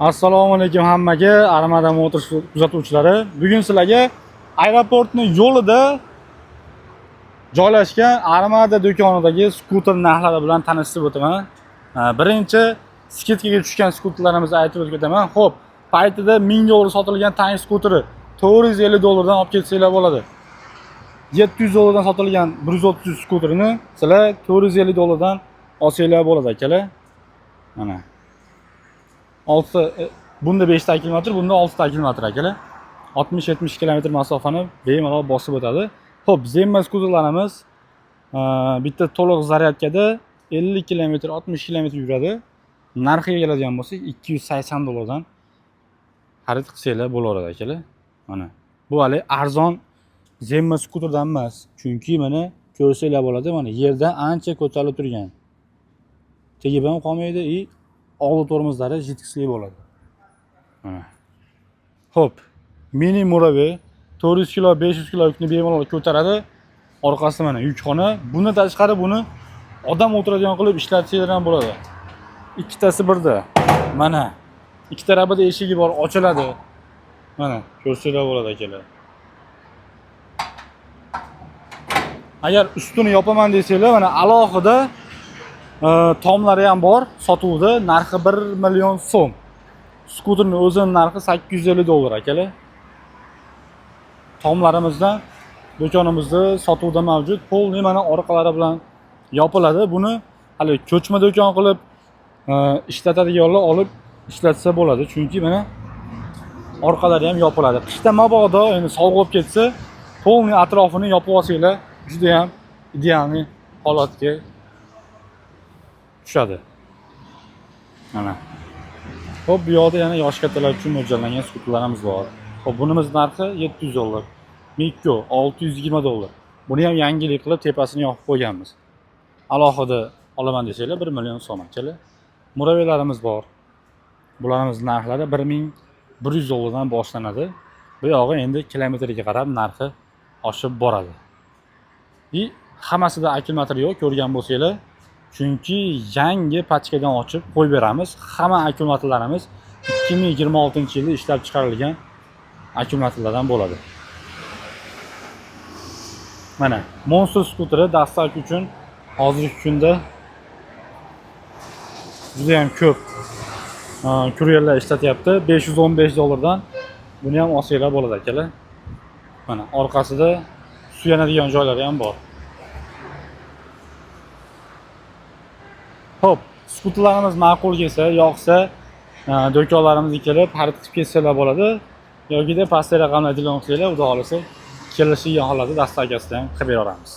Assalomu alaykum hammaga, Armada Motors kuzatuvchilari. Bugun sizlarga aeroportning yo'lida joylashgan Armada do'konidagi skuter narxlari bilan tanishib o'taman. Birinchi skidkaga tushgan skuterlarimizni aytib o'taman. Xo'p, paytida 1000 dollar sotilgan tank skuteri 450 dollardan olib ketsanglar bo'ladi. 700 dollardan sotilgan 130 skuterini sizlar 450 dollardan olsanglar bo'ladi akalar. Mana. Bunda 5 ta kilometr, bunda 6 ta kilometr akalar. 60-70 kilometr masofani bemalol bosib o'tadi. Xo'p, Zemma skuterlarimiz bitta to'liq zaryadkada 50 kilometr, 60 kilometr yuradi. Narxiga keladigan bo'lsak, 280 dollardan xarid qilsanglar bo'laveradi akalar. Mana. Bu hali arzon Zemma skuterdan emas, chunki mana ko'rsanglar bo'ladi, mana yerdan ancha ko'tarilib turgan. Tegib ham qolmaydi, oldi tormozlari jitkisli bo'ladi. Mana. Xo'p, mini muravi 400 kg, 500 kg yukni bemalol ko'taradi. Orqasida mana yukxona. Bundan tashqari buni odam o'tiradigan qilib ishlatsanglar ham bo'ladi. Ikkitasi birda. Mana. Ikki tarafida eshigi bor, ochiladi. Mana, ko'rsanglar bo'ladi akalar. Agar ustini yopaman desanglar, mana alohida tomlari ham bor, sotuvda, narxi 1 million so'm. Skuterning o'zining narxi 850 dollar akalar. Tomlarimizdan do'konimizda sotuvda mavjud. Polni mana orqalari bilan yopiladi. Buni hali ko'chma do'kon qilib ishlatadiganlar olib ishlatsa bo'ladi, chunki mana orqalari ham yopiladi. Qishda mabodo endi sovuq bo'lib ketsa, polni atrofini yopib olsanglar, juda ham ideal holatga tushadi. Mana. Xo'p, bu yoqda yana yosh kattalar uchun mo'ljallangan skuterlarimiz bor. Xo'p, bunimiz narxi 700 dollar. Mikko 620 dollar. Buni ham yangilik qilib tepasini yopib qo'yganmiz. Alohida olaman desanglar 1 million so'm akalar. Muraviylarimiz bor. Bularimiz narxlari 1100 dollardan boshlanadi. Bu yog'i endi kilometrga qarab narxi oshib boradi. Hammasida akkumulyator yo'q, ko'rgan bo'lsanglar. Chunki yangi pachkadan ochib qo'yib beramiz. Hamma akkumulyatorlarimiz 2026-yilda ishlab chiqarilgan akkumulyatorlardan bo'ladi. Mana, Monster skuteri dastlab uchun hozirgi kunda juda ham ko'p kuryerlar ishlatyapti. 515 dollardan buni ham olsanglar bo'ladi akalar. Mana, orqasida suyanadigan joylari ham bor. Xo'p, skuterlarimiz ma'qul kelsa, yoqsa, do'konlarimizga kelib xarid qilib ketsalar bo'ladi. Yoki pastda raqamlar telefon qilinglar, xudo xolasa kelishgan holatda dastavkasida ham qilib beramiz.